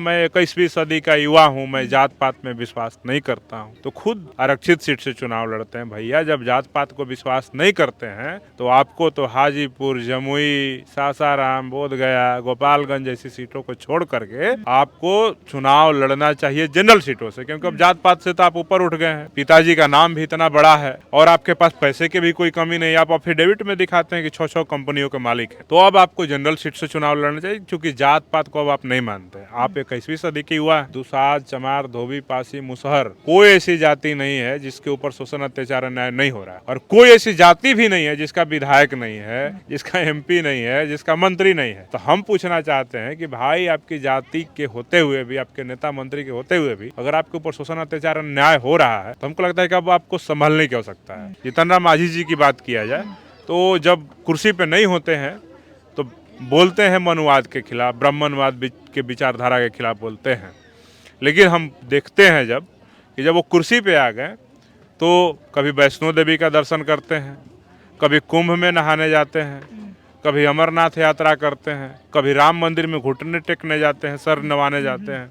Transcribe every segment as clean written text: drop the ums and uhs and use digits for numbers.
मैं 21वीं सदी का युवा हूँ, मैं जात पात में विश्वास नहीं करता हूँ, तो खुद आरक्षित सीट से चुनाव लड़ते हैं। भैया जब जात पात को विश्वास नहीं करते हैं तो आपको तो हाजीपुर, जमुई, सासाराम, बोधगया, गोपालगंज जैसी सीटों को छोड़ करके आपको चुनाव लड़ना चाहिए जनरल सीटों से, क्योंकि अब जात पात से तो आप ऊपर उठ गए हैं। पिताजी का नाम भी इतना बड़ा है और आपके पास पैसे की भी कोई कमी नहीं। आप एफिडेविट में दिखाते हैं कि 6 कंपनियों के मालिक है, तो अब आपको जनरल सीट से चुनाव लड़ना चाहिए, क्योंकि जात पात को अब आप नहीं मानते। आप 21वीं सदी के युवा है। दुसाध, चमार, धोबी, पासी, मुसहर, कोई ऐसी जाति नहीं है जिसके ऊपर शोषण, अत्याचार, अन्याय नहीं हो रहा है, और कोई ऐसी जाति भी नहीं है जिसका विधायक नहीं है, जिसका एमपी नहीं है, जिसका मंत्री नहीं है। तो हम पूछना चाहते हैं कि भाई आपकी जाति के होते हुए भी, आपके नेता मंत्री के होते हुए भी अगर आपके ऊपर शोषण, अत्याचार, अन्याय हो रहा है तो हमको लगता है कि अब आपको संभलने की आवश्यकता है। जीतन राम मांझी जी की बात किया जाए तो जब कुर्सी पे नहीं होते हैं तो बोलते हैं मनुवाद के खिलाफ, ब्राह्मणवाद के विचारधारा के खिलाफ बोलते हैं, लेकिन हम देखते हैं जब वो कुर्सी पे आ गए तो कभी वैष्णो देवी का दर्शन करते हैं, कभी कुंभ में नहाने जाते हैं, कभी अमरनाथ यात्रा करते हैं, कभी राम मंदिर में घुटने टेकने जाते हैं, सर नवाने जाते हैं।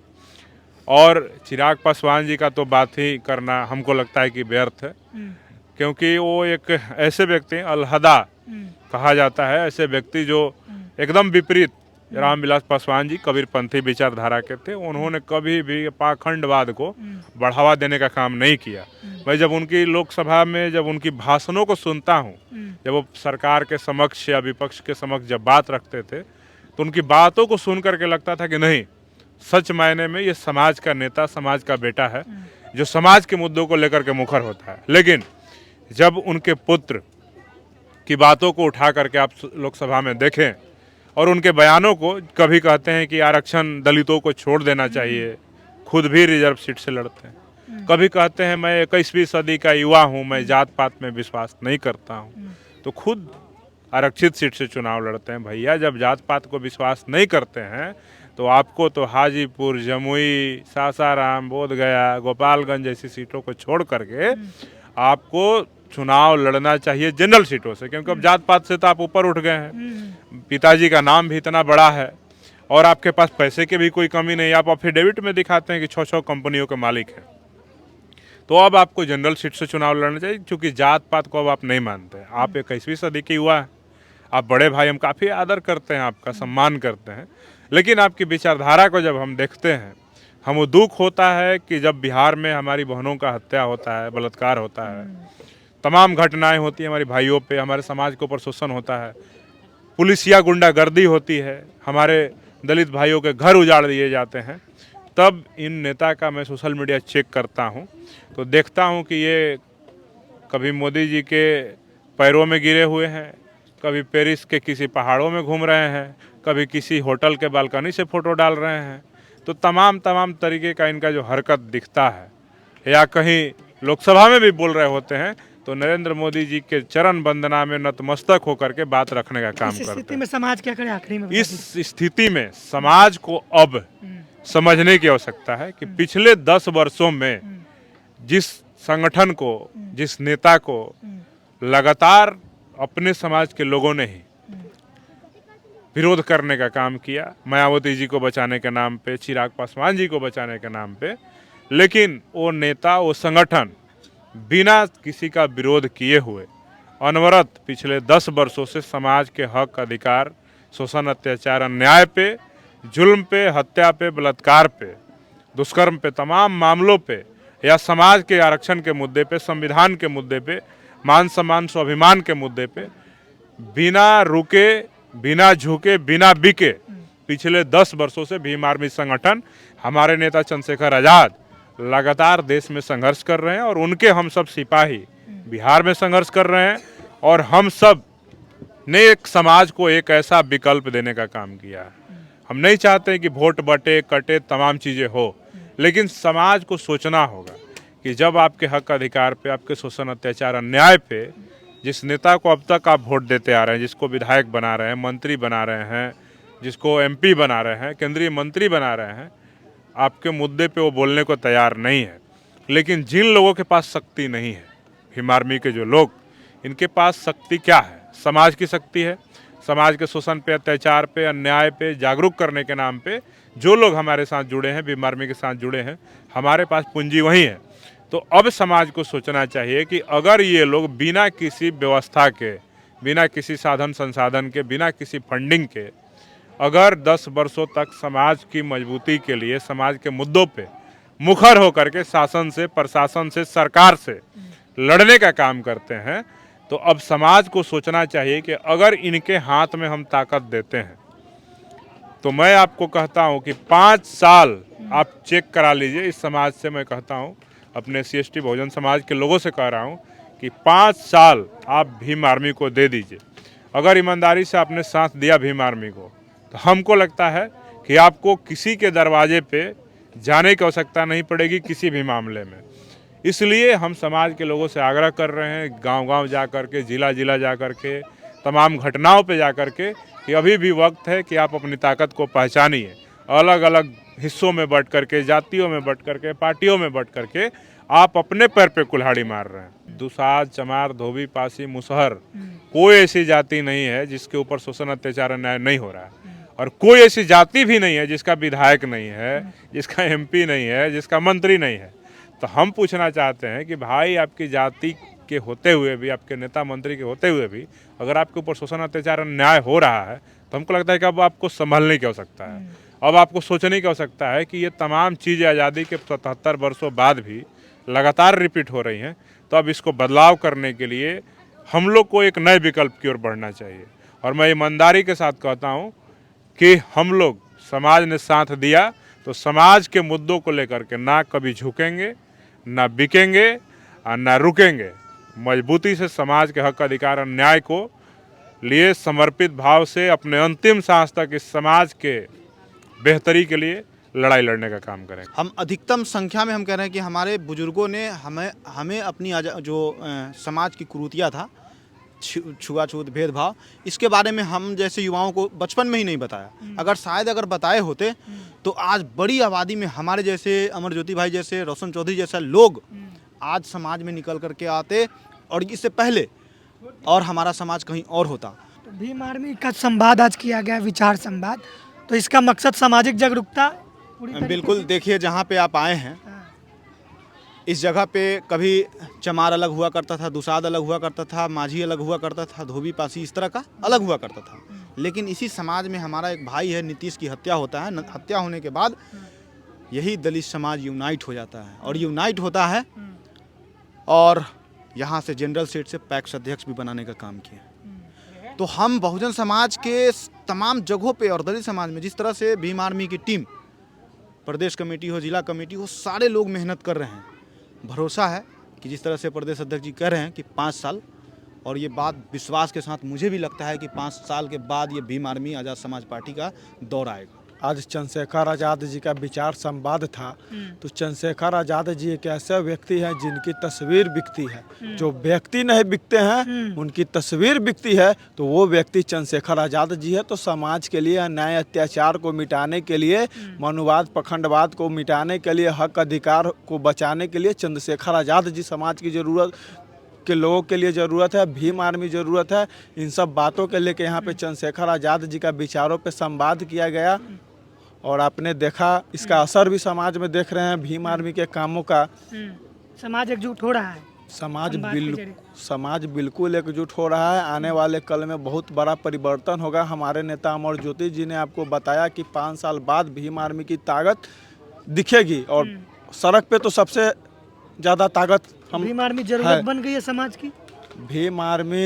और चिराग पासवान जी का तो बात ही करना हमको लगता है कि व्यर्थ है, क्योंकि वो एक ऐसे व्यक्ति, अलहदा कहा जाता है, ऐसे व्यक्ति जो एकदम विपरीत रामविलास पासवान जी कबीरपंथी विचारधारा के थे। उन्होंने कभी भी पाखंडवाद को बढ़ावा देने का काम नहीं किया। मैं जब उनकी लोकसभा में जब उनकी भाषणों को सुनता हूँ, जब वो सरकार के समक्ष या विपक्ष के समक्ष जब बात रखते थे, तो उनकी बातों को सुन करके लगता था कि नहीं, सच मायने में ये समाज का नेता, समाज का बेटा है, जो समाज के मुद्दों को लेकर के मुखर होता है। लेकिन जब उनके पुत्र की बातों को उठा करके आप लोकसभा में देखें और उनके बयानों को, कभी कहते हैं कि आरक्षण दलितों को छोड़ देना चाहिए, खुद भी रिजर्व सीट से लड़ते हैं, कभी कहते हैं मैं 21वीं सदी का युवा हूँ, मैं जात पात में विश्वास नहीं करता हूँ, तो खुद आरक्षित सीट से चुनाव लड़ते हैं। भैया जब जात पात को विश्वास नहीं करते हैं तो आपको तो हाजीपुर, जमुई, सासाराम, बोधगया, गोपालगंज जैसी सीटों को छोड़ करके आपको चुनाव लड़ना चाहिए जनरल सीटों से, क्योंकि अब जात पात से तो आप ऊपर उठ गए हैं। पिताजी का नाम भी इतना बड़ा है और आपके पास पैसे की भी कोई कमी नहीं। आप एफिडेविट में दिखाते हैं कि 6 कंपनियों के मालिक हैं, तो अब आपको जनरल सीट से चुनाव लड़ना चाहिए, क्योंकि जात पात को अब आप नहीं मानते। आप 21वीं सदी के युवा है, आप बड़े भाई, हम काफ़ी आदर करते हैं, आपका सम्मान करते हैं, लेकिन आपकी विचारधारा को जब हम देखते हैं, हमें दुख होता है कि जब बिहार में हमारी बहनों का हत्या होता है, बलात्कार होता है, तमाम घटनाएं होती हैं हमारे भाइयों पे, हमारे समाज के ऊपर शोषण होता है, पुलिसिया गुंडागर्दी होती है, हमारे दलित भाइयों के घर उजाड़ दिए जाते हैं, तब इन नेता का मैं सोशल मीडिया चेक करता हूं तो देखता हूं कि ये कभी मोदी जी के पैरों में गिरे हुए हैं, कभी पेरिस के किसी पहाड़ों में घूम रहे हैं, कभी किसी होटल के बालकनी से फ़ोटो डाल रहे हैं। तो तमाम तरीके का इनका जो हरकत दिखता है, या कहीं लोकसभा में भी बोल रहे होते हैं तो नरेंद्र मोदी जी के चरण वंदना में नतमस्तक होकर के बात रखने का काम करते हैं। इस स्थिति में समाज क्या करे आखिरी में? इस स्थिति में समाज को अब समझने की आवश्यकता है कि पिछले 10 वर्षों में जिस संगठन को, जिस नेता को लगातार अपने समाज के लोगों ने ही विरोध करने का काम किया, मायावती जी को बचाने के नाम पे, चिराग पासवान जी को बचाने के नाम पे, लेकिन वो नेता, वो संगठन बिना किसी का विरोध किए हुए अनवरत पिछले 10 वर्षों से समाज के हक, अधिकार, शोषण, अत्याचार, अन्याय पे, जुल्म पे, हत्या पे, बलात्कार पे, दुष्कर्म पे, तमाम मामलों पे, या समाज के आरक्षण के मुद्दे पे, संविधान के मुद्दे पे, मान सम्मान, स्वाभिमान के मुद्दे पे बिना रुके, बिना झुके, बिना बिके पिछले 10 वर्षों से भीम आर्मी संगठन, हमारे नेता चंद्रशेखर आजाद लगातार देश में संघर्ष कर रहे हैं, और उनके हम सब सिपाही बिहार में संघर्ष कर रहे हैं, और हम सब ने एक समाज को एक ऐसा विकल्प देने का काम किया है। हम नहीं चाहते कि वोट बटे, कटे, तमाम चीज़ें हो, लेकिन समाज को सोचना होगा कि जब आपके हक, अधिकार पे, आपके शोषण, अत्याचार, अन्याय पे जिस नेता को अब तक आप वोट देते आ रहे हैं, जिसको विधायक बना रहे हैं, मंत्री बना रहे हैं, जिसको एमपी बना रहे हैं, केंद्रीय मंत्री बना रहे हैं, आपके मुद्दे पे वो बोलने को तैयार नहीं है। लेकिन जिन लोगों के पास शक्ति नहीं है, भीम आर्मी के जो लोग, इनके पास शक्ति क्या है? समाज की शक्ति है। समाज के शोषण पे, अत्याचार पे, अन्याय पे जागरूक करने के नाम पे जो लोग हमारे साथ जुड़े हैं, भीम आर्मी के साथ जुड़े हैं, हमारे पास पूंजी वही है। तो अब समाज को सोचना चाहिए कि अगर ये लोग बिना किसी व्यवस्था के, बिना किसी साधन संसाधन के, बिना किसी फंडिंग के अगर 10 वर्षों तक समाज की मजबूती के लिए, समाज के मुद्दों पे मुखर होकर के शासन से, प्रशासन से, सरकार से लड़ने का काम करते हैं, तो अब समाज को सोचना चाहिए कि अगर इनके हाथ में हम ताकत देते हैं तो मैं आपको कहता हूं कि 5 साल आप चेक करा लीजिए। इस समाज से मैं कहता हूं, अपने CST बहुजन समाज के लोगों से कह रहा हूं कि 5 साल आप भीम आर्मी को दे दीजिए। अगर ईमानदारी से आपने साथ दिया भीम आर्मी को, तो हमको लगता है कि आपको किसी के दरवाजे पे जाने की आवश्यकता नहीं पड़ेगी किसी भी मामले में। इसलिए हम समाज के लोगों से आग्रह कर रहे हैं, गांव-गांव जा कर के, जिला-जिला जा कर के, तमाम घटनाओं पे जा कर के, कि अभी भी वक्त है कि आप अपनी ताकत को पहचानिए। अलग अलग हिस्सों में बंट करके, जातियों में बंट करके, पार्टियों में बंट करके आप अपने पैर पे कुल्हाड़ी मार रहे हैं। दुसाध, चमार, धोबी, पासी, मुसहर, कोई ऐसी जाति नहीं है जिसके ऊपर शोषण, अत्याचार, अन्याय नहीं हो रहा है। और कोई ऐसी जाति भी नहीं है जिसका विधायक नहीं है, जिसका MP नहीं है, जिसका मंत्री नहीं है। तो हम पूछना चाहते हैं कि भाई, आपकी जाति के होते हुए भी, आपके नेता मंत्री के होते हुए भी अगर आपके ऊपर शोषण, अत्याचार, अन्याय हो रहा है, तो हमको लगता है कि अब आपको संभलने की आवश्यकता है। अब आपको सोचने की आवश्यकता है कि ये तमाम चीज़ें आज़ादी के 77 वर्षों बाद भी लगातार रिपीट हो रही हैं। तो अब इसको बदलाव करने के लिए हम लोग को एक नए विकल्प की ओर बढ़ना चाहिए। और मैं ईमानदारी के साथ कहता हूँ कि हम लोग, समाज ने साथ दिया तो समाज के मुद्दों को लेकर के ना कभी झुकेंगे, ना बिकेंगे और ना रुकेंगे। मजबूती से समाज के हक, अधिकार और न्याय को लिए समर्पित भाव से अपने अंतिम सांस तक इस समाज के बेहतरी के लिए लड़ाई लड़ने का काम करेंगे। हम अधिकतम संख्या में हम कह रहे हैं कि हमारे बुजुर्गों ने हमें अपनी समाज की कुरीतियाँ था, छुआछूत, भेदभाव, इसके बारे में हम जैसे युवाओं को बचपन में ही नहीं बताया। अगर बताए होते तो आज बड़ी आबादी में हमारे जैसे अमर ज्योति भाई जैसे, रोशन चौधरी जैसा लोग आज समाज में निकल करके आते, और इससे पहले और हमारा समाज कहीं और होता। तो भीम आर्मी का संवाद आज किया गया, विचार संवाद, तो इसका मकसद सामाजिक जागरूकता पूरी तरीके बिल्कुल। से। देखिए, जहाँ पे आप आए हैं, इस जगह पे कभी चमार अलग हुआ करता था, दुसाध अलग हुआ करता था, माझी अलग हुआ करता था, धोबी, पासी, इस तरह का अलग हुआ करता था। लेकिन इसी समाज में हमारा एक भाई है, नीतीश की हत्या होता है। हत्या होने के बाद यही दलित समाज यूनाइट हो जाता है, और यूनाइट होता है, और यहाँ से जनरल सीट से पैक्स अध्यक्ष भी बनाने का काम किया। तो हम बहुजन समाज के तमाम जगहों पे और दलित समाज में जिस तरह से भीम आर्मी की टीम, प्रदेश कमेटी हो, जिला कमेटी हो, सारे लोग मेहनत कर रहे हैं। भरोसा है कि जिस तरह से प्रदेश अध्यक्ष जी कह रहे हैं कि 5 साल, और ये बात विश्वास के साथ मुझे भी लगता है कि 5 साल के बाद ये भीम आर्मी आज़ाद समाज पार्टी का दौर आएगा। आज चंद्रशेखर आज़ाद जी का विचार संवाद था, तो चंद्रशेखर आज़ाद जी एक ऐसे व्यक्ति हैं जिनकी तस्वीर बिकती है। जो व्यक्ति नहीं बिकते हैं, उनकी तस्वीर बिकती है, तो वो व्यक्ति चंद्रशेखर आज़ाद जी है। तो समाज के लिए अन्याय, अत्याचार को मिटाने के लिए, मनुवाद, पखंडवाद को मिटाने के लिए, हक अधिकार को बचाने के लिए चंद्रशेखर आज़ाद जी समाज की ज़रूरत के लोगों के लिए ज़रूरत है, भीम आर्मी ज़रूरत है। इन सब बातों के लेके यहाँ पे चंद्रशेखर आज़ाद जी का विचारों पे संवाद किया गया, और आपने देखा इसका असर भी समाज में देख रहे हैं भीम आर्मी के कामों का। समाज एकजुट हो रहा है, समाज बिल्कुल एकजुट हो रहा है। आने वाले कल में बहुत बड़ा परिवर्तन होगा। हमारे नेता अमर ज्योति जी ने आपको बताया कि 5 साल बाद भीम आर्मी की ताकत दिखेगी, और सड़क पे तो सबसे ज़्यादा ताकत भीम आर्मी जरूरत बन गई है समाज की। भीम आर्मी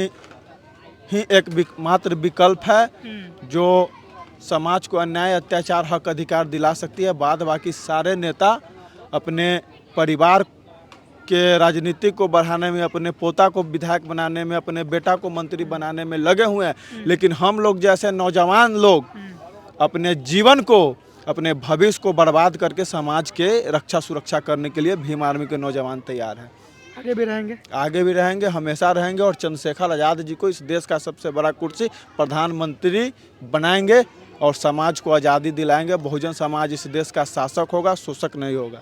ही एक मात्र विकल्प है जो समाज को अन्याय, अत्याचार, हक अधिकार दिला सकती है। बाद बाकी सारे नेता अपने परिवार के राजनीति को बढ़ाने में, अपने पोता को विधायक बनाने में, अपने बेटा को मंत्री बनाने में लगे हुए हैं। लेकिन हम लोग जैसे नौजवान लोग अपने जीवन को, अपने भविष्य को बर्बाद करके समाज के रक्षा सुरक्षा करने के लिए भीम आर्मी के नौजवान तैयार हैं। आगे भी रहेंगे, हमेशा रहेंगे, और चंद्रशेखर आज़ाद जी को इस देश का सबसे बड़ा कुर्सी प्रधानमंत्री बनाएंगे और समाज को आज़ादी दिलाएंगे। बहुजन समाज इस देश का शासक होगा, शोषक नहीं होगा।